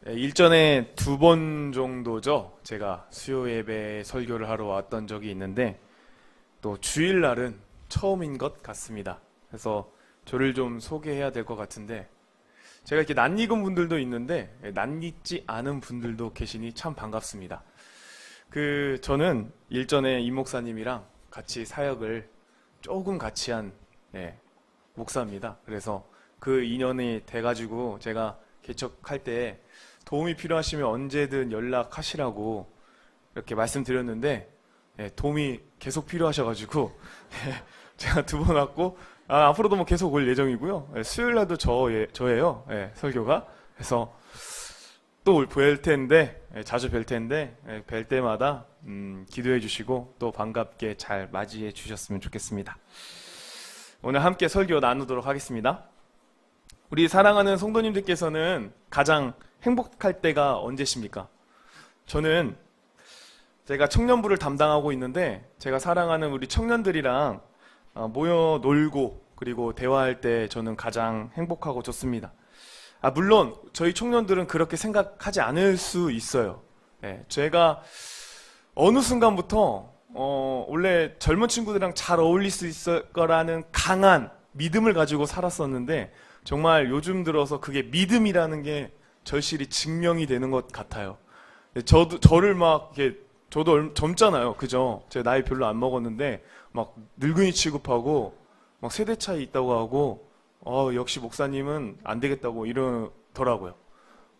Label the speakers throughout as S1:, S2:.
S1: 일전에 2번 정도죠. 제가 수요 예배 설교를 하러 왔던 적이 있는데 또 주일날은 처음인 것 같습니다. 그래서 저를 좀 소개해야 될 것 같은데 제가 이렇게 낯익은 분들도 있는데 낯익지 않은 분들도 계시니 참 반갑습니다. 저는 일전에 임 목사님이랑 같이 사역을 조금 같이 한 목사입니다. 그래서 그 인연이 돼가지고 제가 개척할 때 도움이 필요하시면 언제든 연락하시라고 이렇게 말씀드렸는데 도움이 계속 필요하셔가지고 제가 2번 왔고 앞으로도 뭐 계속 올 예정이고요. 수요일날도 저예요. 설교가. 그래서 또 뵐 텐데 자주 뵐 텐데 뵐 때마다 기도해 주시고 또 반갑게 잘 맞이해 주셨으면 좋겠습니다. 오늘 함께 설교 나누도록 하겠습니다. 우리 사랑하는 성도님들께서는 가장 행복할 때가 언제십니까? 저는 제가 청년부를 담당하고 있는데 제가 사랑하는 우리 청년들이랑 모여 놀고 그리고 대화할 때 저는 가장 행복하고 좋습니다. 물론 저희 청년들은 그렇게 생각하지 않을 수 있어요. 제가 어느 순간부터 원래 젊은 친구들이랑 잘 어울릴 수 있을 거라는 강한 믿음을 가지고 살았었는데 정말 요즘 들어서 그게 믿음이라는 게 절실히 증명이 되는 것 같아요. 저를 막 이렇게 저도 젊잖아요, 그죠? 제가 나이 별로 안 먹었는데 막 늙은이 취급하고 막 세대 차이 있다고 하고 역시 목사님은 안 되겠다고 이러더라고요.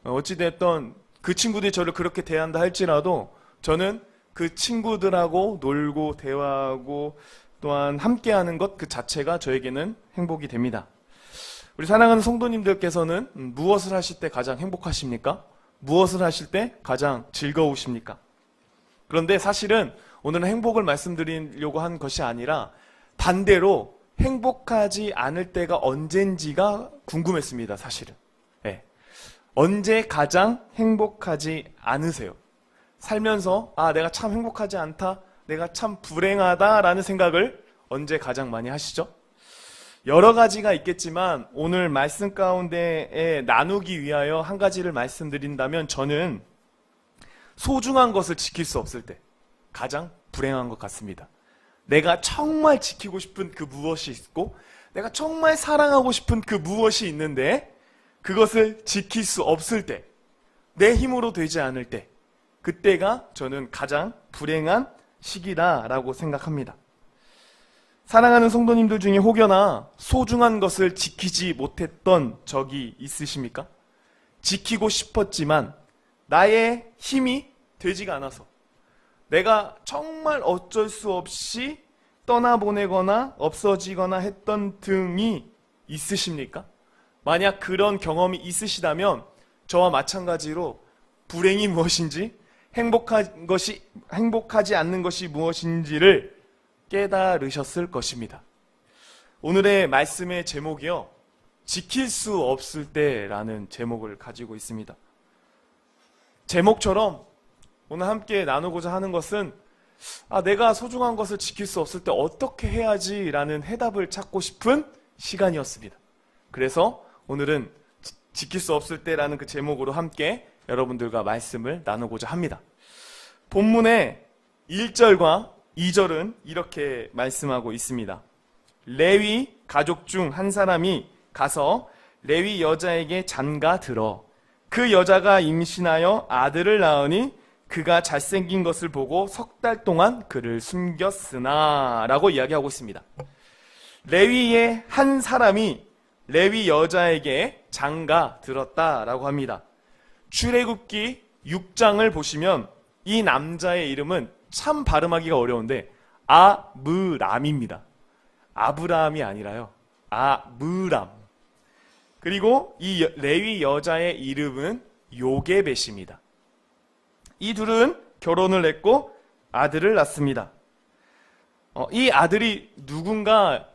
S1: 어찌됐든 그 친구들이 저를 그렇게 대한다 할지라도 저는 그 친구들하고 놀고 대화하고 또한 함께하는 것 그 자체가 저에게는 행복이 됩니다. 우리 사랑하는 성도님들께서는 무엇을 하실 때 가장 행복하십니까? 무엇을 하실 때 가장 즐거우십니까? 그런데 사실은 오늘은 행복을 말씀드리려고 한 것이 아니라 반대로 행복하지 않을 때가 언젠지가 궁금했습니다, 사실은. 언제 가장 행복하지 않으세요? 살면서 내가 참 행복하지 않다, 내가 참 불행하다라는 생각을 언제 가장 많이 하시죠? 여러 가지가 있겠지만 오늘 말씀 가운데에 나누기 위하여 한 가지를 말씀드린다면 저는 소중한 것을 지킬 수 없을 때 가장 불행한 것 같습니다. 내가 정말 지키고 싶은 그 무엇이 있고 내가 정말 사랑하고 싶은 그 무엇이 있는데 그것을 지킬 수 없을 때, 내 힘으로 되지 않을 때, 그때가 저는 가장 불행한 시기다라고 생각합니다. 사랑하는 성도님들 중에 혹여나 소중한 것을 지키지 못했던 적이 있으십니까? 지키고 싶었지만 나의 힘이 되지가 않아서 내가 정말 어쩔 수 없이 떠나보내거나 없어지거나 했던 등이 있으십니까? 만약 그런 경험이 있으시다면 저와 마찬가지로 불행이 무엇인지 행복하지 않는 것이 무엇인지를 깨달으셨을 것입니다. 오늘의 말씀의 제목이요, 지킬 수 없을 때라는 제목을 가지고 있습니다. 제목처럼 오늘 함께 나누고자 하는 것은 내가 소중한 것을 지킬 수 없을 때 어떻게 해야지 라는 해답을 찾고 싶은 시간이었습니다. 그래서 오늘은 지킬 수 없을 때라는 그 제목으로 함께 여러분들과 말씀을 나누고자 합니다. 본문의 1절과 2절은 이렇게 말씀하고 있습니다. 레위 가족 중 한 사람이 가서 레위 여자에게 장가 들어 그 여자가 임신하여 아들을 낳으니 그가 잘생긴 것을 보고 3달 동안 그를 숨겼으나 라고 이야기하고 있습니다. 레위의 한 사람이 레위 여자에게 장가 들었다라고 합니다. 출애굽기 6장을 보시면 이 남자의 이름은 참 발음하기가 어려운데 아므람입니다. 아브라함이 아니라요, 아므람. 그리고 이 레위 여자의 이름은 요게벳입니다. 이 둘은 결혼을 했고 아들을 낳습니다. 이 아들이 누군가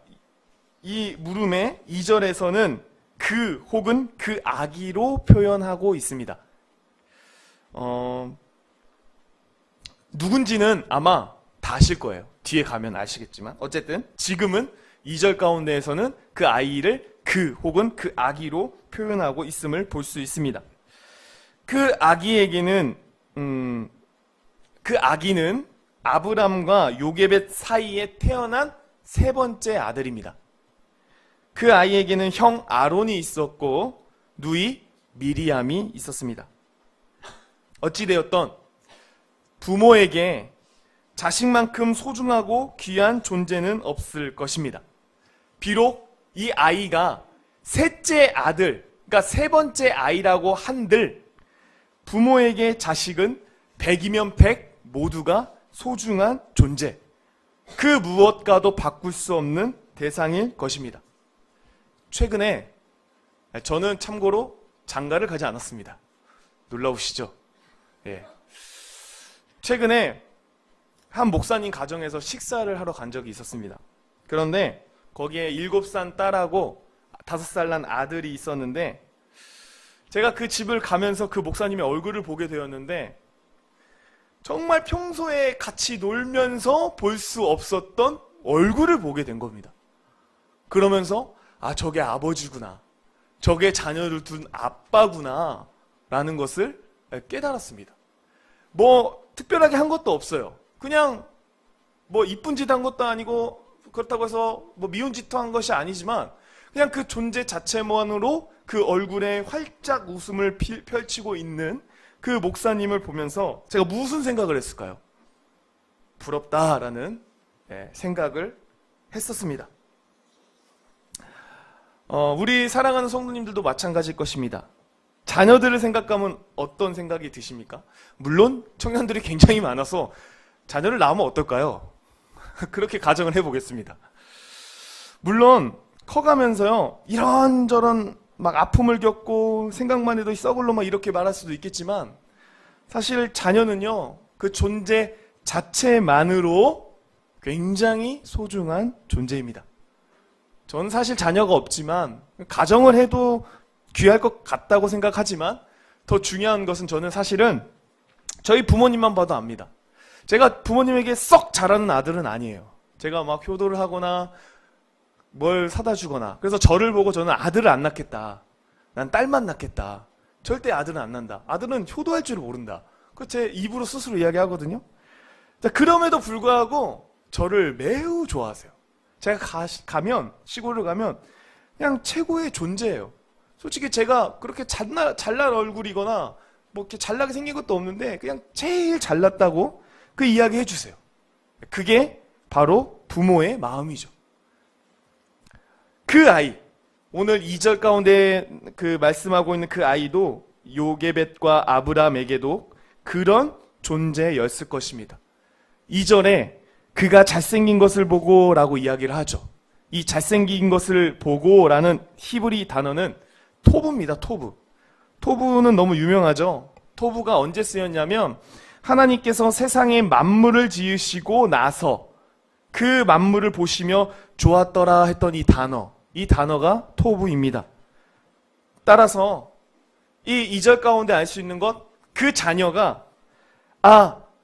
S1: 이 물음의 2절에서는 그 혹은 그 아기로 표현하고 있습니다. 누군지는 아마 다 아실 거예요. 뒤에 가면 아시겠지만 어쨌든 지금은 2절 가운데에서는 그 아이를 그 혹은 그 아기로 표현하고 있음을 볼 수 있습니다. 그 아기에게는 그 아기는 아브람과 요게벳 사이에 태어난 세 번째 아들입니다. 그 아이에게는 형 아론이 있었고 누이 미리암이 있었습니다. 어찌되었던 부모에게 자식만큼 소중하고 귀한 존재는 없을 것입니다. 비록 이 아이가 셋째 아들, 그러니까 세 번째 아이라고 한들 부모에게 자식은 100이면 100 모두가 소중한 존재, 그 무엇과도 바꿀 수 없는 대상일 것입니다. 최근에 저는 참고로 장가를 가지 않았습니다. 놀라우시죠? 예. 최근에 한 목사님 가정에서 식사를 하러 간 적이 있었습니다. 그런데 거기에 7살 딸하고 5살 난 아들이 있었는데 제가 그 집을 가면서 그 목사님의 얼굴을 보게 되었는데 정말 평소에 같이 놀면서 볼 수 없었던 얼굴을 보게 된 겁니다. 그러면서 아, 저게 아버지구나, 저게 자녀를 둔 아빠구나 라는 것을 깨달았습니다. 뭐 특별하게 한 것도 없어요. 그냥 뭐 이쁜 짓 한 것도 아니고 그렇다고 해서 뭐 미운 짓도 한 것이 아니지만 그냥 그 존재 자체만으로 그 얼굴에 활짝 웃음을 펼치고 있는 그 목사님을 보면서 제가 무슨 생각을 했을까요? 부럽다라는 생각을 했었습니다. 우리 사랑하는 성도님들도 마찬가지일 것입니다. 자녀들을 생각하면 어떤 생각이 드십니까? 물론 청년들이 굉장히 많아서 자녀를 낳으면 어떨까요? 그렇게 가정을 해보겠습니다. 물론 커가면서요 이런저런 막 아픔을 겪고 생각만 해도 썩을로 막 이렇게 말할 수도 있겠지만 사실 자녀는요 그 존재 자체만으로 굉장히 소중한 존재입니다. 저는 사실 자녀가 없지만 가정을 해도 귀할 것 같다고 생각하지만 더 중요한 것은 저는 사실은 저희 부모님만 봐도 압니다. 제가 부모님에게 썩 잘하는 아들은 아니에요. 제가 막 효도를 하거나 뭘 사다 주거나 그래서 저를 보고 저는 아들을 안 낳겠다, 난 딸만 낳겠다, 절대 아들은 안 낳는다, 아들은 효도할 줄 모른다, 그 제 입으로 스스로 이야기하거든요. 자, 그럼에도 불구하고 저를 매우 좋아하세요. 제가 가면 시골을 가면 그냥 최고의 존재예요. 솔직히 제가 그렇게 잘난 얼굴이거나 뭐 이렇게 잘나게 생긴 것도 없는데 그냥 제일 잘났다고 그 이야기 해주세요. 그게 바로 부모의 마음이죠. 그 아이, 오늘 2절 가운데 그 말씀하고 있는 그 아이도 요게벳과 아브람에게도 그런 존재였을 것입니다. 2절에 그가 잘생긴 것을 보고 라고 이야기를 하죠. 이 잘생긴 것을 보고 라는 히브리 단어는 토부입니다. 토부. 토부는 너무 유명하죠. 토부가 언제 쓰였냐면 하나님께서 세상에 만물을 지으시고 나서 그 만물을 보시며 좋았더라 했던 이 단어가 토부입니다. 따라서 이 2절 가운데 알 수 있는 것, 그 자녀가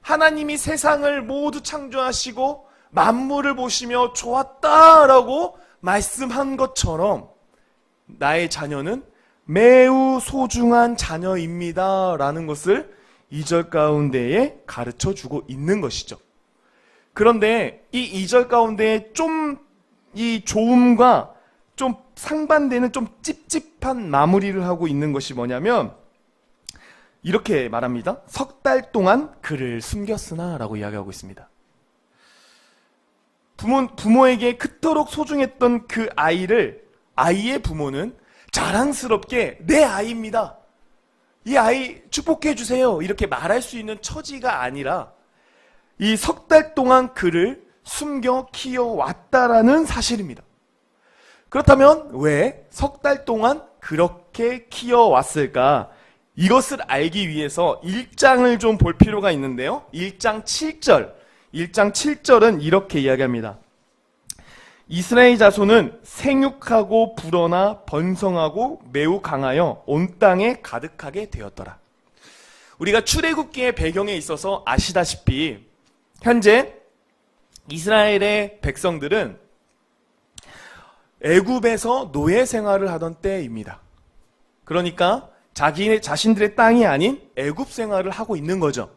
S1: 하나님이 세상을 모두 창조하시고 만물을 보시며 좋았다라고 말씀한 것처럼 나의 자녀는 매우 소중한 자녀입니다 라는 것을 2절 가운데에 가르쳐주고 있는 것이죠. 그런데 이 2절 가운데 좀 이 좋음과 좀 상반되는 좀 찝찝한 마무리를 하고 있는 것이 뭐냐면 이렇게 말합니다. 석 달 동안 그를 숨겼으나 라고 이야기하고 있습니다. 부모에게 그토록 소중했던 그 아이의 부모는 자랑스럽게 내 아이입니다, 이 아이 축복해 주세요 이렇게 말할 수 있는 처지가 아니라 이 석 달 동안 그를 숨겨 키워왔다라는 사실입니다. 그렇다면 왜 석 달 동안 그렇게 키워왔을까? 이것을 알기 위해서 1장을 좀 볼 필요가 있는데요. 1장 7절은 이렇게 이야기합니다. 이스라엘 자손은 생육하고 불어나 번성하고 매우 강하여 온 땅에 가득하게 되었더라. 우리가 출애굽기의 배경에 있어서 아시다시피 현재 이스라엘의 백성들은 애굽에서 노예 생활을 하던 때입니다. 그러니까 자신들의 땅이 아닌 애굽 생활을 하고 있는 거죠.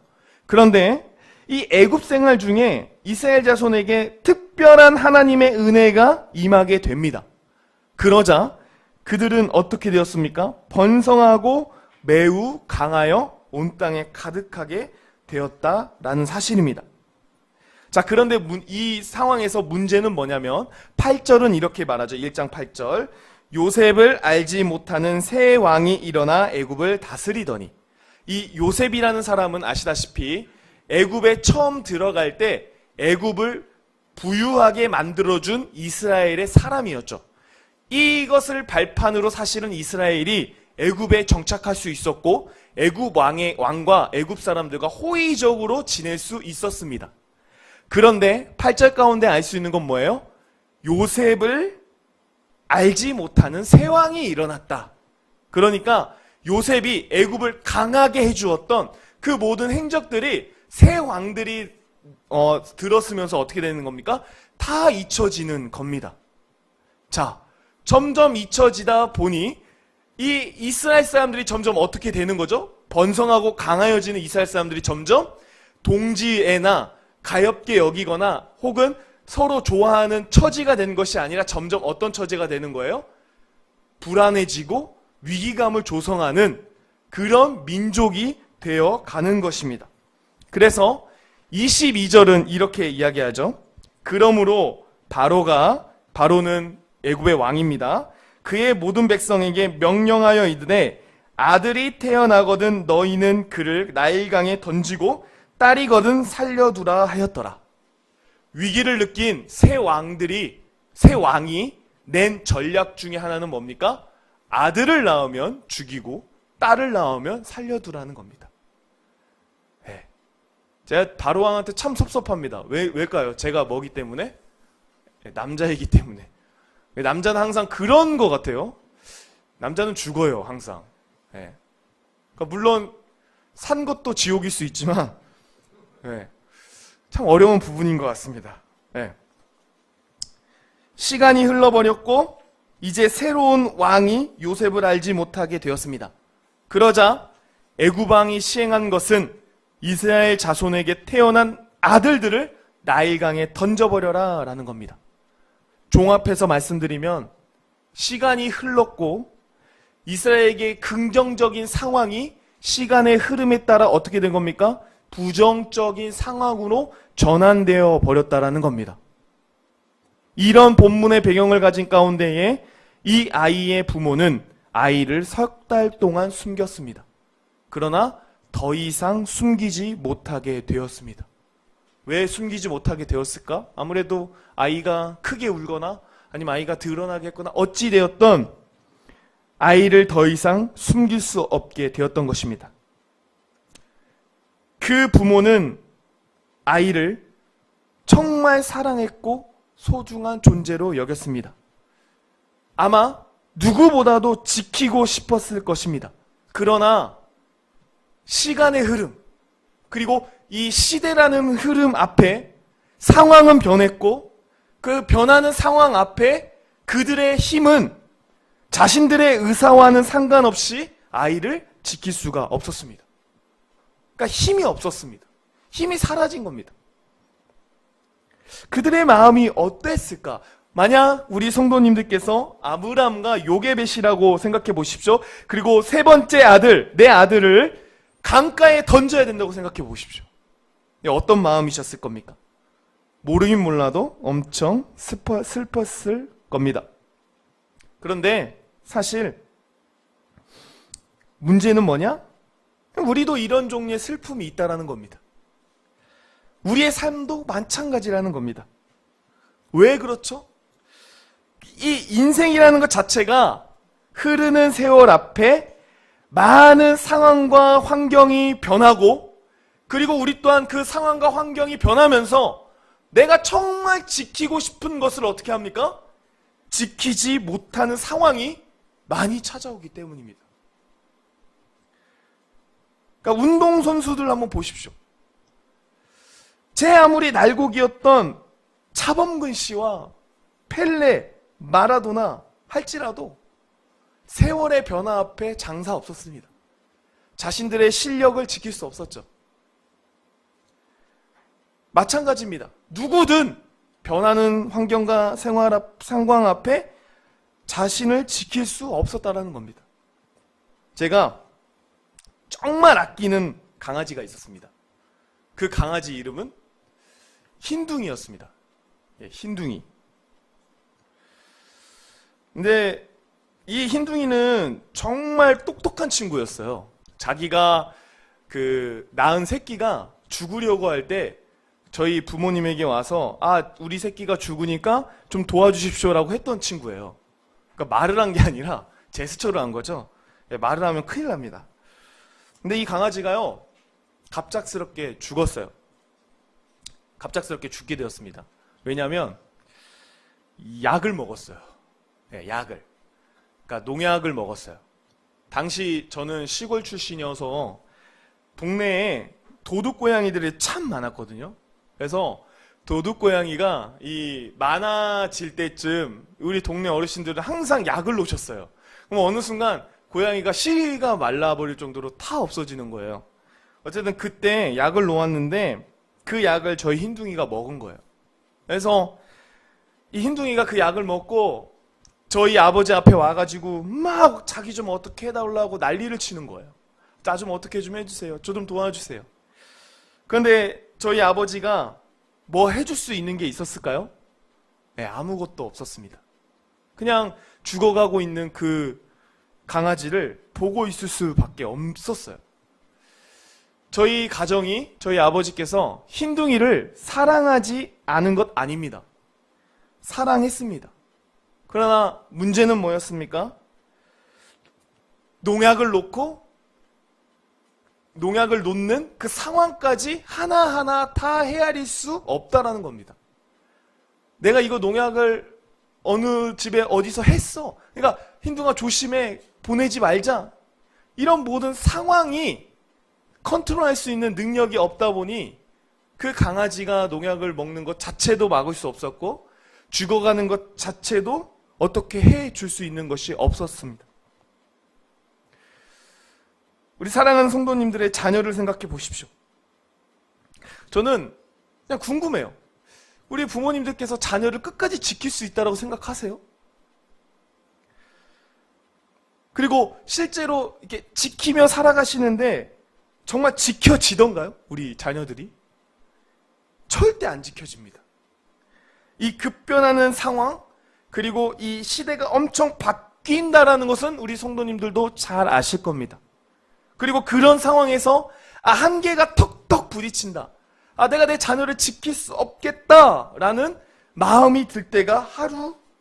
S1: 그런데 이 애굽 생활 중에 이스라엘 자손에게 특별한 하나님의 은혜가 임하게 됩니다. 그러자 그들은 어떻게 되었습니까? 번성하고 매우 강하여 온 땅에 가득하게 되었다라는 사실입니다. 자, 그런데 이 상황에서 문제는 뭐냐면 8절은 이렇게 말하죠. 1장 8절. 요셉을 알지 못하는 새 왕이 일어나 애굽을 다스리더니. 이 요셉이라는 사람은 아시다시피 애굽에 처음 들어갈 때 애굽을 부유하게 만들어준 이스라엘의 사람이었죠. 이것을 발판으로 사실은 이스라엘이 애굽에 정착할 수 있었고 애굽 왕과 애굽 사람들과 호의적으로 지낼 수 있었습니다. 그런데 8절 가운데 알 수 있는 건 뭐예요? 요셉을 알지 못하는 새 왕이 일어났다. 그러니까 요셉이 애굽을 강하게 해주었던 그 모든 행적들이 새 왕들이 들었으면서 어떻게 되는 겁니까? 다 잊혀지는 겁니다. 자, 점점 잊혀지다 보니 이 이스라엘 사람들이 점점 어떻게 되는 거죠? 번성하고 강하여지는 이스라엘 사람들이 점점 동지애나 가엾게 여기거나 혹은 서로 좋아하는 처지가 된 것이 아니라 점점 어떤 처지가 되는 거예요? 불안해지고 위기감을 조성하는 그런 민족이 되어 가는 것입니다. 그래서 22절은 이렇게 이야기하죠. 그러므로 바로는 애굽의 왕입니다. 그의 모든 백성에게 명령하여 이르되 아들이 태어나거든 너희는 그를 나일강에 던지고 딸이거든 살려두라 하였더라. 위기를 느낀 새 왕이 낸 전략 중에 하나는 뭡니까? 아들을 낳으면 죽이고 딸을 낳으면 살려두라는 겁니다. 네. 제가 바로 왕한테 참 섭섭합니다. 왜일까요? 제가 뭐기 때문에? 네, 남자이기 때문에. 남자는 항상 그런 것 같아요. 남자는 죽어요, 항상. 네. 그러니까 물론 산 것도 지옥일 수 있지만 네. 참 어려운 부분인 것 같습니다. 네. 시간이 흘러버렸고 이제 새로운 왕이 요셉을 알지 못하게 되었습니다. 그러자 애굽 왕이 시행한 것은 이스라엘 자손에게 태어난 아들들을 나일강에 던져버려라 라는 겁니다. 종합해서 말씀드리면 시간이 흘렀고 이스라엘에게 긍정적인 상황이 시간의 흐름에 따라 어떻게 된 겁니까? 부정적인 상황으로 전환되어 버렸다라는 겁니다. 이런 본문의 배경을 가진 가운데에 이 아이의 부모는 아이를 석 달 동안 숨겼습니다. 그러나 더 이상 숨기지 못하게 되었습니다. 왜 숨기지 못하게 되었을까? 아무래도 아이가 크게 울거나 아니면 아이가 드러나게 했거나 어찌 되었던 아이를 더 이상 숨길 수 없게 되었던 것입니다. 그 부모는 아이를 정말 사랑했고 소중한 존재로 여겼습니다. 아마 누구보다도 지키고 싶었을 것입니다. 그러나 시간의 흐름, 그리고 이 시대라는 흐름 앞에 상황은 변했고 그 변하는 상황 앞에 그들의 힘은 자신들의 의사와는 상관없이 아이를 지킬 수가 없었습니다. 그러니까 힘이 없었습니다. 힘이 사라진 겁니다. 그들의 마음이 어땠을까? 만약 우리 성도님들께서 아브람과 요게벳이라고 생각해 보십시오. 그리고 세 번째 아들, 내 아들을 강가에 던져야 된다고 생각해 보십시오. 어떤 마음이셨을 겁니까? 모르긴 몰라도 엄청 슬펐을 겁니다. 그런데 사실 문제는 뭐냐? 우리도 이런 종류의 슬픔이 있다라는 겁니다. 우리의 삶도 마찬가지라는 겁니다. 왜 그렇죠? 이 인생이라는 것 자체가 흐르는 세월 앞에 많은 상황과 환경이 변하고 그리고 우리 또한 그 상황과 환경이 변하면서 내가 정말 지키고 싶은 것을 어떻게 합니까? 지키지 못하는 상황이 많이 찾아오기 때문입니다. 그러니까 운동선수들 한번 보십시오. 제 아무리 날고기였던 차범근 씨와 펠레, 마라도나 할지라도 세월의 변화 앞에 장사 없었습니다. 자신들의 실력을 지킬 수 없었죠. 마찬가지입니다. 누구든 변하는 환경과 상황 앞에 자신을 지킬 수 없었다라는 겁니다. 제가 정말 아끼는 강아지가 있었습니다. 그 강아지 이름은 흰둥이였습니다. 예, 흰둥이. 근데 이 흰둥이는 정말 똑똑한 친구였어요. 자기가 낳은 새끼가 죽으려고 할 때 저희 부모님에게 와서 우리 새끼가 죽으니까 좀 도와주십시오라고 했던 친구예요. 그러니까 말을 한 게 아니라 제스처를 한 거죠. 예, 말을 하면 큰일 납니다. 근데 이 강아지가요, 갑작스럽게 죽었어요. 갑작스럽게 죽게 되었습니다. 왜냐하면 약을 먹었어요. 네, 약을. 그러니까 농약을 먹었어요. 당시 저는 시골 출신이어서 동네에 도둑고양이들이 참 많았거든요. 그래서 도둑고양이가 많아질 때쯤 우리 동네 어르신들은 항상 약을 놓으셨어요. 그럼 어느 순간 고양이가 씨가 말라버릴 정도로 다 없어지는 거예요. 어쨌든 그때 약을 놓았는데 그 약을 저희 흰둥이가 먹은 거예요. 그래서 이 흰둥이가 그 약을 먹고 저희 아버지 앞에 와가지고 막 자기 좀 어떻게 해달라고 난리를 치는 거예요. 나 좀 어떻게 좀 해주세요. 저 좀 도와주세요. 그런데 저희 아버지가 뭐 해줄 수 있는 게 있었을까요? 네, 아무것도 없었습니다. 그냥 죽어가고 있는 그 강아지를 보고 있을 수밖에 없었어요. 저희 가정이, 저희 아버지께서 흰둥이를 사랑하지 않은 것 아닙니다. 사랑했습니다. 그러나 문제는 뭐였습니까? 농약을 놓는 그 상황까지 하나하나 다 헤아릴 수 없다라는 겁니다. 내가 이거 농약을 어느 집에 어디서 했어. 그러니까 흰둥아 조심해, 보내지 말자. 이런 모든 상황이 컨트롤할 수 있는 능력이 없다 보니 그 강아지가 농약을 먹는 것 자체도 막을 수 없었고 죽어가는 것 자체도 어떻게 해줄 수 있는 것이 없었습니다. 우리 사랑하는 성도님들의 자녀를 생각해 보십시오. 저는 그냥 궁금해요. 우리 부모님들께서 자녀를 끝까지 지킬 수 있다고 생각하세요? 그리고 실제로 이렇게 지키며 살아가시는데 정말 지켜지던가요? 우리 자녀들이? 절대 안 지켜집니다. 이 급변하는 상황, 그리고 이 시대가 엄청 바뀐다라는 것은 우리 성도님들도 잘 아실 겁니다. 그리고 그런 상황에서 한계가 턱턱 부딪힌다. 내가 내 자녀를 지킬 수 없겠다라는 마음이 들 때가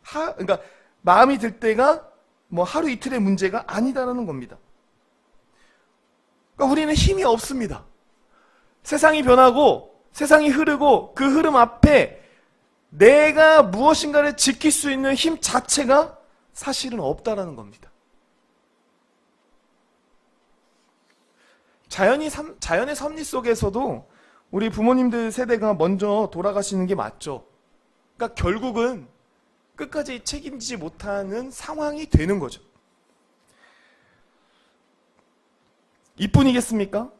S1: 그러니까 마음이 들 때가 뭐 하루 이틀의 문제가 아니다라는 겁니다. 그러니까 우리는 힘이 없습니다. 세상이 변하고 세상이 흐르고 그 흐름 앞에 내가 무엇인가를 지킬 수 있는 힘 자체가 사실은 없다라는 겁니다. 자연의 섭리 속에서도 우리 부모님들 세대가 먼저 돌아가시는 게 맞죠. 그러니까 결국은 끝까지 책임지지 못하는 상황이 되는 거죠. 이뿐이겠습니까?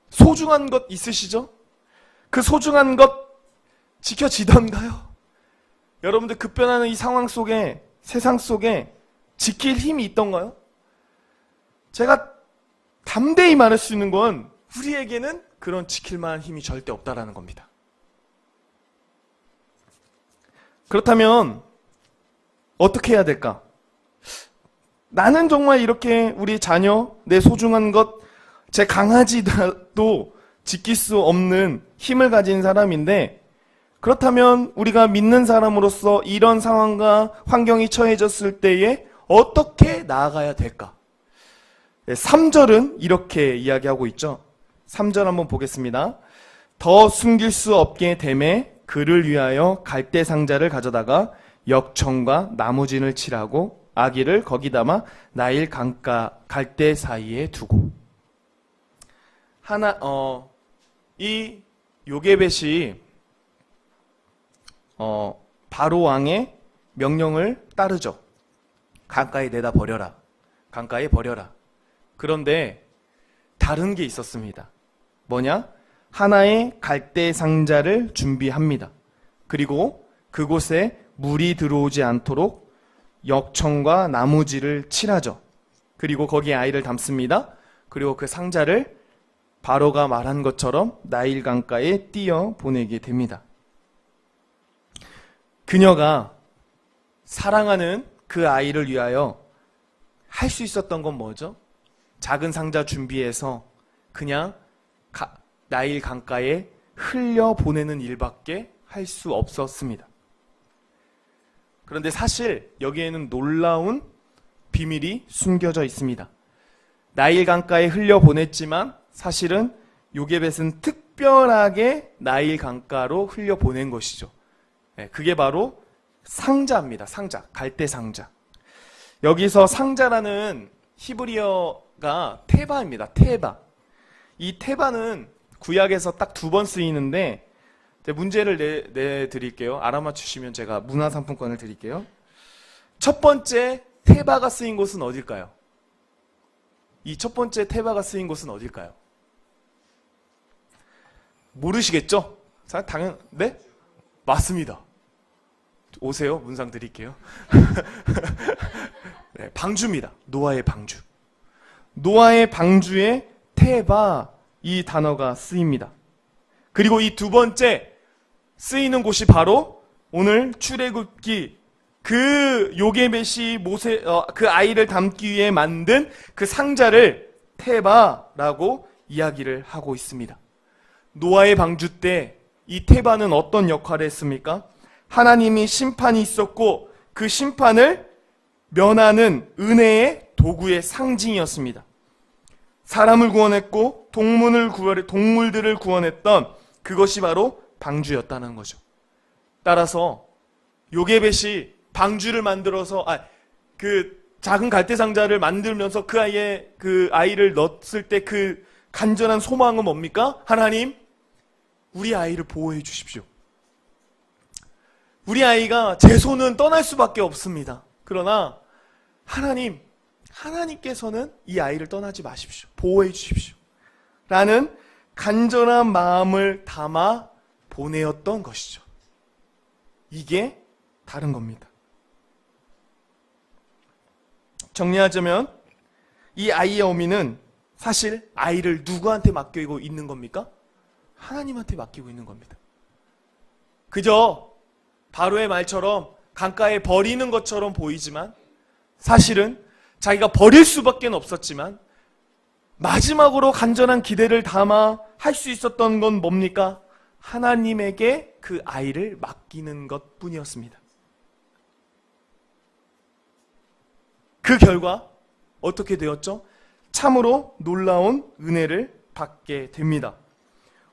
S1: 소중한 것 있으시죠? 그 소중한 것 지켜지던가요? 여러분들 급변하는 이 상황 속에, 세상 속에 지킬 힘이 있던가요? 제가 담대히 말할 수 있는 건 우리에게는 그런 지킬 만한 힘이 절대 없다라는 겁니다. 그렇다면 어떻게 해야 될까? 나는 정말 이렇게 우리 자녀, 내 소중한 것, 제 강아지도 지킬 수 없는 힘을 가진 사람인데, 그렇다면 우리가 믿는 사람으로서 이런 상황과 환경이 처해졌을 때에 어떻게 나아가야 될까? 3절은 이렇게 이야기하고 있죠. 3절 한번 보겠습니다. 더 숨길 수 없게 되매 그를 위하여 갈대 상자를 가져다가 역청과 나무진을 칠하고 아기를 거기 담아 나일 강가 갈대 사이에 두고. 이 요게벳이 바로 왕의 명령을 따르죠. 강가에 내다 버려라. 강가에 버려라. 그런데 다른 게 있었습니다. 뭐냐? 하나의 갈대 상자를 준비합니다. 그리고 그곳에 물이 들어오지 않도록 역청과 나무지를 칠하죠. 그리고 거기에 아이를 담습니다. 그리고 그 상자를 바로가 말한 것처럼 나일 강가에 띄어 보내게 됩니다. 그녀가 사랑하는 그 아이를 위하여 할 수 있었던 건 뭐죠? 작은 상자 준비해서 그냥 나일 강가에 흘려 보내는 일밖에 할 수 없었습니다. 그런데 사실 여기에는 놀라운 비밀이 숨겨져 있습니다. 나일 강가에 흘려 보냈지만 사실은 요게벳은 특별하게 나일 강가로 흘려 보낸 것이죠. 그게 바로 상자입니다. 상자, 갈대 상자. 여기서 상자라는 히브리어가 테바입니다. 테바. 이 테바는 구약에서 딱 2번 쓰이는데 문제를 내드릴게요. 알아맞추시면 제가 문화상품권을 드릴게요. 첫 번째 테바가 쓰인 곳은 어딜까요? 이 첫 번째 테바가 쓰인 곳은 어딜까요? 모르시겠죠? 네? 맞습니다. 오세요. 문상 드릴게요. 네, 방주입니다. 노아의 방주. 노아의 방주에 테바 이 단어가 쓰입니다. 그리고 이 두 번째 쓰이는 곳이 바로 오늘 출애굽기 그 요게벳이 그 아이를 담기 위해 만든 그 상자를 테바라고 이야기를 하고 있습니다. 노아의 방주 때 이 테바는 어떤 역할을 했습니까? 하나님이 심판이 있었고 그 심판을 면하는 은혜의 도구의 상징이었습니다. 사람을 구원했고 동물들을 구원했던 그것이 바로 방주였다는 거죠. 따라서 요게벳이 방주를 만들어서 그 작은 갈대 상자를 만들면서 그 아이를 넣었을 때 그 간절한 소망은 뭡니까? 하나님, 우리 아이를 보호해 주십시오. 우리 아이가 제 손은 떠날 수밖에 없습니다. 그러나 하나님께서는 이 아이를 떠나지 마십시오. 보호해 주십시오. 라는 간절한 마음을 담아 보내었던 것이죠. 이게 다른 겁니다. 정리하자면 이 아이의 어미는 사실 아이를 누구한테 맡기고 있는 겁니까? 하나님한테 맡기고 있는 겁니다. 그저 바로의 말처럼 강가에 버리는 것처럼 보이지만 사실은 자기가 버릴 수밖에 없었지만 마지막으로 간절한 기대를 담아 할 수 있었던 건 뭡니까? 하나님에게 그 아이를 맡기는 것 뿐이었습니다. 그 결과 어떻게 되었죠? 참으로 놀라운 은혜를 받게 됩니다.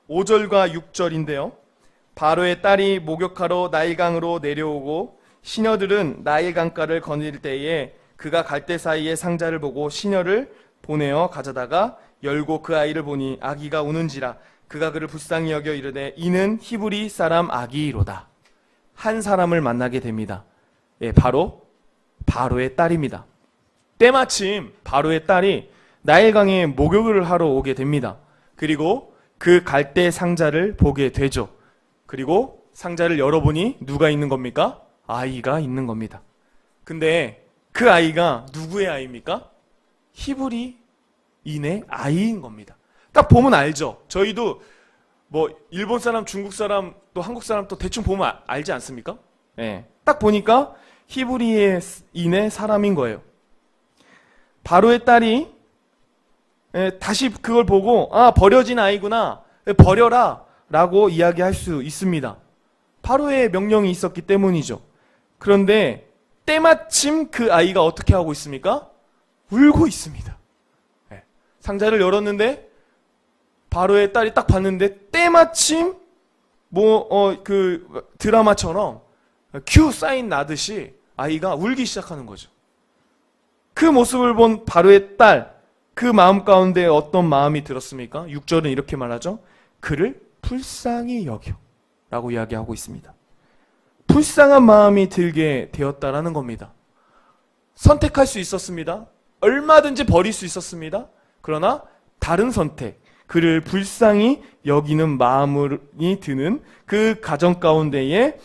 S1: 5절과 6절인데요. 바로의 딸이 목욕하러 나일강으로 내려오고 시녀들은 나일강가를 거닐 때에 그가 갈대 사이에 상자를 보고 시녀를 보내어 가져다가 열고 그 아이를 보니 아기가 우는지라 그가 그를 불쌍히 여겨 이르되 이는 히브리 사람 아기로다. 한 사람을 만나게 됩니다. 바로 바로의 딸입니다. 때마침 바로의 딸이 나일강에 목욕을 하러 오게 됩니다. 그리고 그 갈대 상자를 보게 되죠. 그리고 상자를 열어보니 누가 있는 겁니까? 아이가 있는 겁니다. 근데 그 아이가 누구의 아이입니까? 히브리인의 아이인 겁니다. 딱 보면 알죠. 저희도 뭐 일본 사람, 중국 사람, 또 한국 사람 또 대충 보면 알지 않습니까? 네. 딱 보니까 히브리인의 사람인 거예요. 바로의 딸이 다시 그걸 보고 버려진 아이구나, 버려라 라고 이야기할 수 있습니다. 바로의 명령이 있었기 때문이죠. 그런데 때마침 그 아이가 어떻게 하고 있습니까? 울고 있습니다. 상자를 열었는데 바로의 딸이 딱 봤는데 때마침 그 드라마처럼 큐 사인 나듯이 아이가 울기 시작하는 거죠. 그 모습을 본 바로의 딸, 그 마음 가운데 어떤 마음이 들었습니까? 6절은 이렇게 말하죠. 그를 불쌍히 여겨 라고 이야기하고 있습니다. 불쌍한 마음이 들게 되었다라는 겁니다. 선택할 수 있었습니다. 얼마든지 버릴 수 있었습니다. 그러나 다른 선택, 그를 불쌍히 여기는 마음이 드는 그 가정 가운데에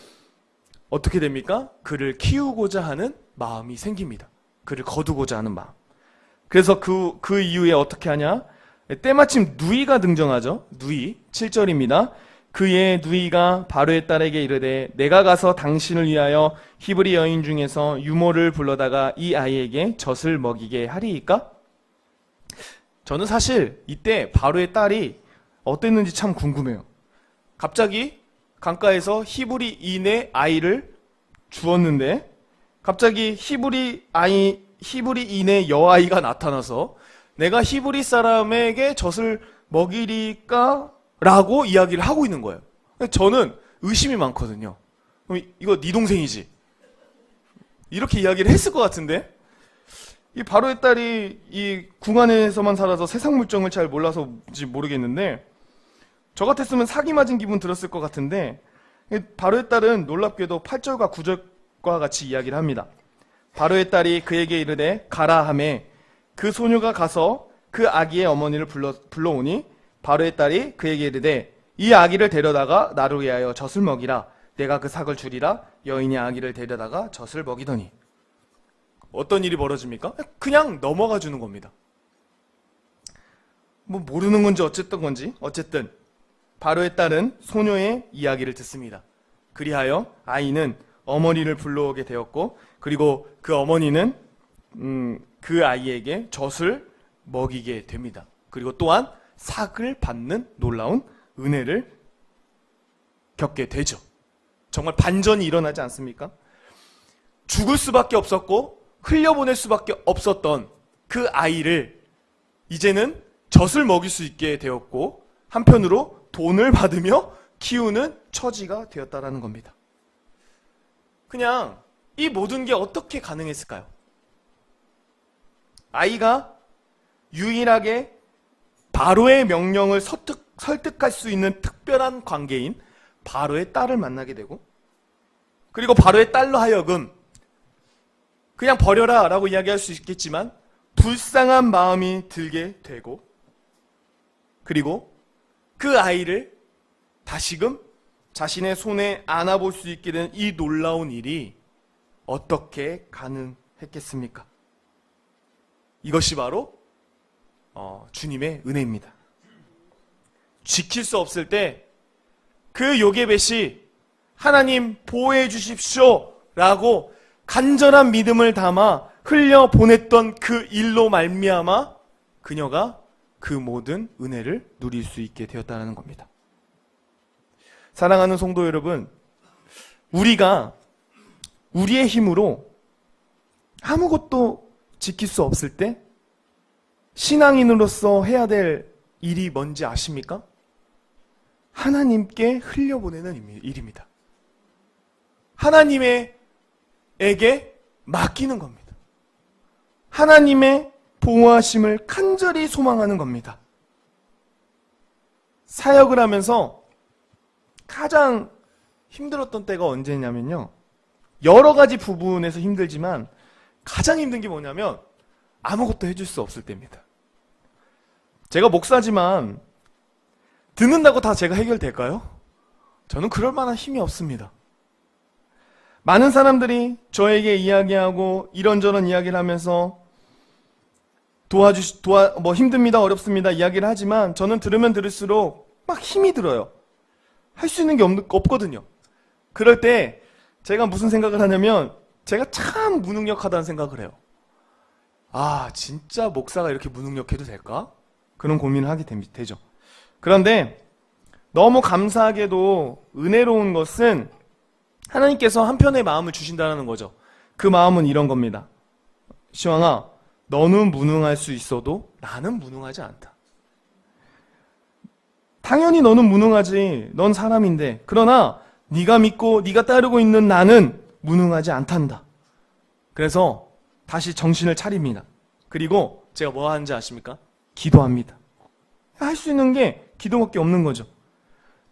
S1: 어떻게 됩니까? 그를 키우고자 하는 마음이 생깁니다. 그를 거두고자 하는 마음. 그래서 그 이후에 어떻게 하냐? 때마침 누이가 등장하죠. 누이, 7절입니다. 그의 누이가 바로의 딸에게 이르되 내가 가서 당신을 위하여 히브리 여인 중에서 유모를 불러다가 이 아이에게 젖을 먹이게 하리이까? 저는 사실 이때 바로의 딸이 어땠는지 참 궁금해요. 갑자기 강가에서 히브리인의 아이를 주었는데 갑자기 히브리인의 여아이가 나타나서 내가 히브리 사람에게 젖을 먹이리까? 라고 이야기를 하고 있는 거예요. 저는 의심이 많거든요. 이거 네 동생이지? 이렇게 이야기를 했을 것 같은데 이 바로의 딸이 이 궁안에서만 살아서 세상 물정을 잘 몰라서인지 모르겠는데 저 같았으면 사기 맞은 기분 들었을 것 같은데 바로의 딸은 놀랍게도 8절과 9절과 같이 이야기를 합니다. 바로의 딸이 그에게 이르되 가라 하매 그 소녀가 가서 그 아기의 어머니를 불러오니 바로의 딸이 그에게 이르되 이 아기를 데려다가 나를 위하여 젖을 먹이라. 내가 그 삭을 주리라. 여인이 아기를 데려다가 젖을 먹이더니 어떤 일이 벌어집니까? 그냥 넘어가 주는 겁니다. 뭐 모르는 건지 어쨌든 바로의 딸은 소녀의 이야기를 듣습니다. 그리하여 아이는 어머니를 불러오게 되었고 그리고 그 어머니는 그 아이에게 젖을 먹이게 됩니다. 그리고 또한 삭을 받는 놀라운 은혜를 겪게 되죠. 정말 반전이 일어나지 않습니까? 죽을 수밖에 없었고 흘려보낼 수밖에 없었던 그 아이를 이제는 젖을 먹일 수 있게 되었고 한편으로 돈을 받으며 키우는 처지가 되었다라는 겁니다. 그냥 이 모든 게 어떻게 가능했을까요? 아이가 유일하게 바로의 명령을 설득할 수 있는 특별한 관계인 바로의 딸을 만나게 되고 그리고 바로의 딸로 하여금 그냥 버려라 라고 이야기할 수 있겠지만 불쌍한 마음이 들게 되고 그리고 그 아이를 다시금 자신의 손에 안아볼 수 있게 된 이 놀라운 일이 어떻게 가능했겠습니까? 이것이 바로 주님의 은혜입니다. 지킬 수 없을 때 그 요게벳이 하나님 보호해 주십시오 라고 간절한 믿음을 담아 흘려보냈던 그 일로 말미암아 그녀가 그 모든 은혜를 누릴 수 있게 되었다는 겁니다. 사랑하는 성도 여러분, 우리가 우리의 힘으로 아무것도 지킬 수 없을 때 신앙인으로서 해야 될 일이 뭔지 아십니까? 하나님께 흘려보내는 일입니다. 하나님에게 맡기는 겁니다. 하나님의 보호하심을 간절히 소망하는 겁니다. 사역을 하면서 가장 힘들었던 때가 언제냐면요. 여러 가지 부분에서 힘들지만 가장 힘든 게 뭐냐면 아무것도 해줄 수 없을 때입니다. 제가 목사지만 듣는다고 다 제가 해결될까요? 저는 그럴 만한 힘이 없습니다. 많은 사람들이 저에게 이야기하고 이런저런 이야기를 하면서 힘듭니다, 어렵습니다 이야기를 하지만 저는 들으면 들을수록 막 힘이 들어요. 할 수 있는 게 없거든요. 그럴 때 제가 무슨 생각을 하냐면 제가 참 무능력하다는 생각을 해요. 아, 진짜 목사가 이렇게 무능력해도 될까? 그런 고민을 하게 되죠. 그런데 너무 감사하게도 은혜로운 것은 하나님께서 한편의 마음을 주신다는 거죠. 그 마음은 이런 겁니다. 시왕아, 너는 무능할 수 있어도 나는 무능하지 않다. 당연히 너는 무능하지. 넌 사람인데. 그러나 네가 믿고 네가 따르고 있는 나는 무능하지 않단다. 그래서 다시 정신을 차립니다. 그리고 제가 뭐 하는지 아십니까? 기도합니다. 할 수 있는 게 기도밖에 없는 거죠.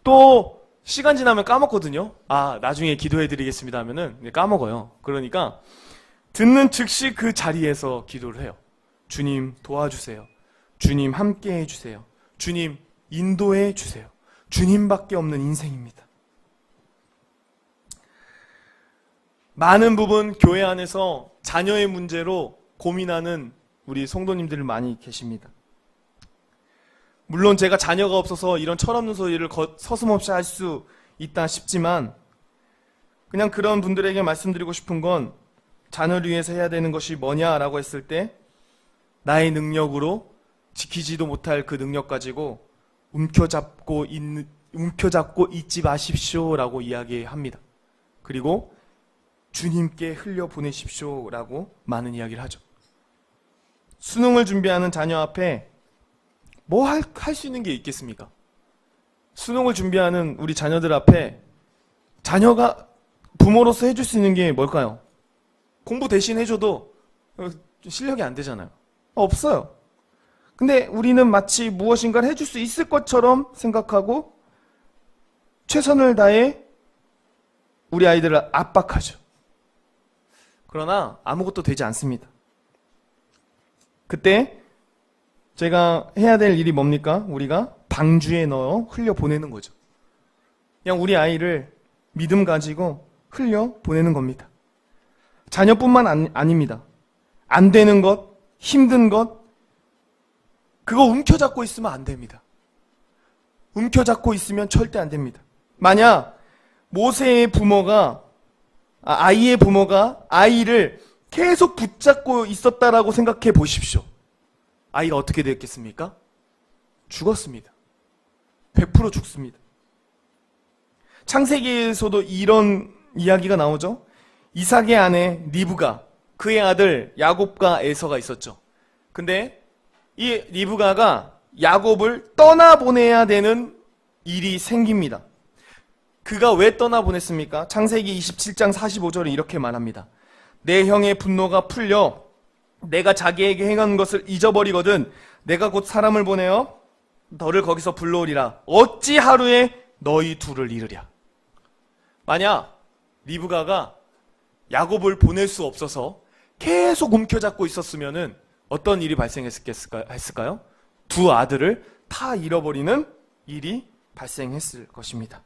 S1: 또 시간 지나면 까먹거든요. 아, 나중에 기도해드리겠습니다 하면은 까먹어요. 그러니까 듣는 즉시 그 자리에서 기도를 해요. 주님 도와주세요. 주님 함께 해주세요. 주님 인도해 주세요. 주님밖에 없는 인생입니다. 많은 부분 교회 안에서 자녀의 문제로 고민하는 우리 성도님들 많이 계십니다. 물론 제가 자녀가 없어서 이런 철없는 소리를 서슴없이 할 수 있다 싶지만 그냥 그런 분들에게 말씀드리고 싶은 건 자녀를 위해서 해야 되는 것이 뭐냐라고 했을 때 나의 능력으로 지키지도 못할 그 능력 가지고 움켜잡고 있지 마십시오라고 이야기합니다. 그리고 주님께 흘려보내십시오라고 많은 이야기를 하죠. 수능을 준비하는 자녀 앞에 뭐 할 수 있는 게 있겠습니까? 수능을 준비하는 우리 자녀들 앞에 자녀가 부모로서 해줄 수 있는 게 뭘까요? 공부 대신 해줘도 실력이 안 되잖아요. 없어요. 근데 우리는 마치 무엇인가를 해줄 수 있을 것처럼 생각하고 최선을 다해 우리 아이들을 압박하죠. 그러나 아무것도 되지 않습니다. 그때 제가 해야 될 일이 뭡니까? 우리가 방주에 넣어 흘려보내는 거죠. 그냥 우리 아이를 믿음 가지고 흘려보내는 겁니다. 자녀뿐만 아닙니다. 안 되는 것, 힘든 것, 그거 움켜잡고 있으면 안 됩니다. 움켜잡고 있으면 절대 안 됩니다. 만약 모세의 부모가, 아이의 부모가 아이를 계속 붙잡고 있었다라고 생각해 보십시오. 아이가 어떻게 됐겠습니까? 죽었습니다. 100% 죽습니다. 창세기에서도 이런 이야기가 나오죠. 이삭의 아내 리브가, 그의 아들 야곱과 에서가 있었죠. 근데 이 리브가가 야곱을 떠나보내야 되는 일이 생깁니다. 그가 왜 떠나보냈습니까? 창세기 27장 45절에 이렇게 말합니다. 내 형의 분노가 풀려 내가 자기에게 행한 것을 잊어버리거든 내가 곧 사람을 보내어 너를 거기서 불러오리라. 어찌 하루에 너희 둘을 잃으랴. 만약 리브가가 야곱을 보낼 수 없어서 계속 움켜잡고 있었으면은 어떤 일이 발생했을까요? 두 아들을 다 잃어버리는 일이 발생했을 것입니다.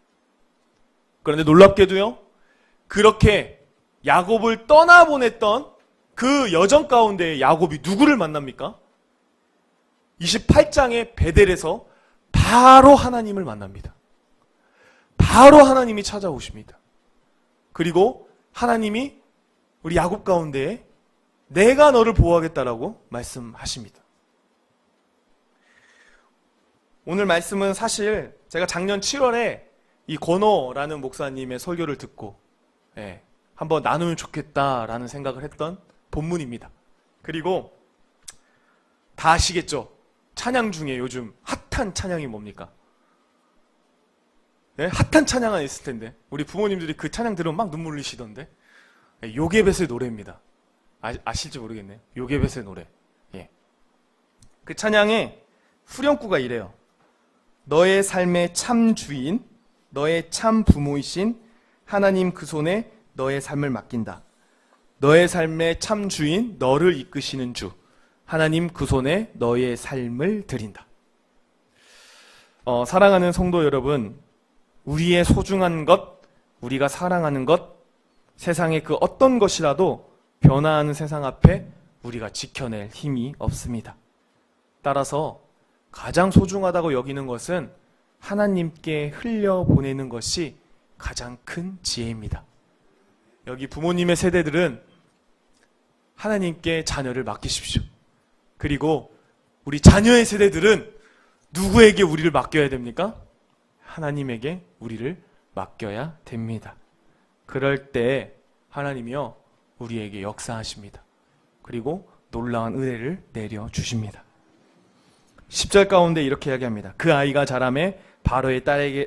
S1: 그런데 놀랍게도요, 그렇게 야곱을 떠나보냈던 그 여정 가운데 야곱이 누구를 만납니까? 28장의 베델에서 바로 하나님을 만납니다. 바로 하나님이 찾아오십니다. 그리고 하나님이 우리 야곱 가운데에 내가 너를 보호하겠다라고 말씀하십니다. 오늘 말씀은 사실 제가 작년 7월에 이 권호라는 목사님의 설교를 듣고 한번 나누면 좋겠다라는 생각을 했던 본문입니다. 그리고 다 아시겠죠? 찬양 중에 요즘 핫한 찬양이 뭡니까? 네? 핫한 찬양 하나 있을 텐데 우리 부모님들이 그 찬양 들으면 막 눈물 흘리시던데 요게벳의 노래입니다. 아실지 모르겠네요. 요게벳의 노래. 예. 그 찬양의 후렴구가 이래요. 너의 삶의 참 주인, 너의 참 부모이신 하나님 그 손에 너의 삶을 맡긴다. 너의 삶의 참 주인, 너를 이끄시는 주, 하나님 그 손에 너의 삶을 드린다. 사랑하는 성도 여러분, 우리의 소중한 것, 우리가 사랑하는 것, 세상의 그 어떤 것이라도 변화하는 세상 앞에 우리가 지켜낼 힘이 없습니다. 따라서 가장 소중하다고 여기는 것은 하나님께 흘려보내는 것이 가장 큰 지혜입니다. 여기 부모님의 세대들은 하나님께 자녀를 맡기십시오. 그리고 우리 자녀의 세대들은 누구에게 우리를 맡겨야 됩니까? 하나님에게 우리를 맡겨야 됩니다. 그럴 때 하나님이요 우리에게 역사하십니다. 그리고 놀라운 은혜를 내려주십니다. 10절 가운데 이렇게 이야기합니다. 그 아이가 자라매 바로의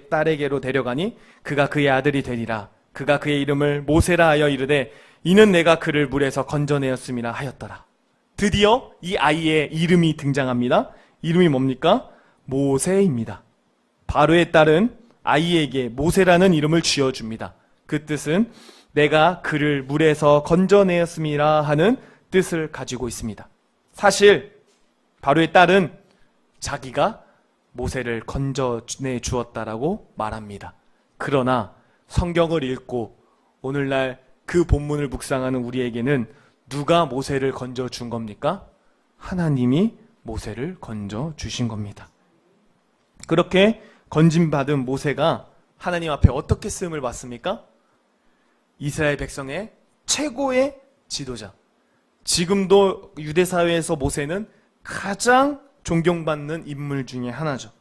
S1: 딸에게로 데려가니 그가 그의 아들이 되리라. 그가 그의 이름을 모세라 하여 이르되 이는 내가 그를 물에서 건져내었음이라 하였더라. 드디어 이 아이의 이름이 등장합니다. 이름이 뭡니까? 모세입니다. 바로의 딸은 아이에게 모세라는 이름을 지어줍니다. 그 뜻은 내가 그를 물에서 건져내었음이라 하는 뜻을 가지고 있습니다. 사실 바로의 딸은 자기가 모세를 건져내 주었다라고 말합니다. 그러나 성경을 읽고 오늘날 그 본문을 묵상하는 우리에게는 누가 모세를 건져 준 겁니까? 하나님이 모세를 건져 주신 겁니다. 그렇게 건짐받은 모세가 하나님 앞에 어떻게 쓰임을 받습니까? 이스라엘 백성의 최고의 지도자. 지금도 유대 사회에서 모세는 가장 존경받는 인물 중에 하나죠.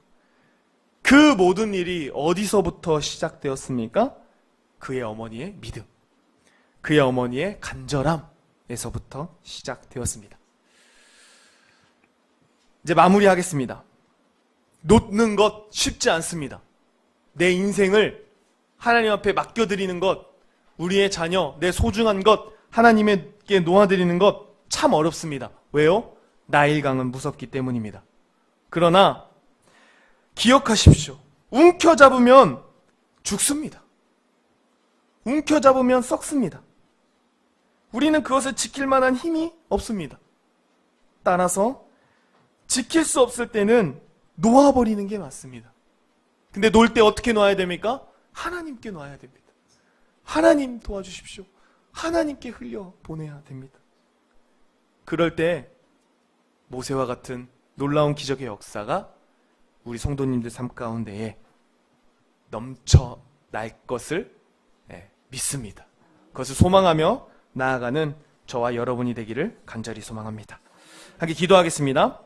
S1: 그 모든 일이 어디서부터 시작되었습니까? 그의 어머니의 믿음, 그의 어머니의 간절함에서부터 시작되었습니다. 이제 마무리하겠습니다. 놓는 것 쉽지 않습니다. 내 인생을 하나님 앞에 맡겨드리는 것, 우리의 자녀, 내 소중한 것 하나님께 놓아드리는 것 참 어렵습니다. 왜요? 나일강은 무섭기 때문입니다. 그러나 기억하십시오. 움켜잡으면 죽습니다. 움켜잡으면 썩습니다. 우리는 그것을 지킬 만한 힘이 없습니다. 따라서 지킬 수 없을 때는 놓아버리는 게 맞습니다. 근데 놓을 때 어떻게 놓아야 됩니까? 하나님께 놓아야 됩니다. 하나님 도와주십시오. 하나님께 흘려 보내야 됩니다. 그럴 때 모세와 같은 놀라운 기적의 역사가 우리 성도님들 삶 가운데에 넘쳐날 것을 믿습니다. 그것을 소망하며 나아가는 저와 여러분이 되기를 간절히 소망합니다. 함께 기도하겠습니다.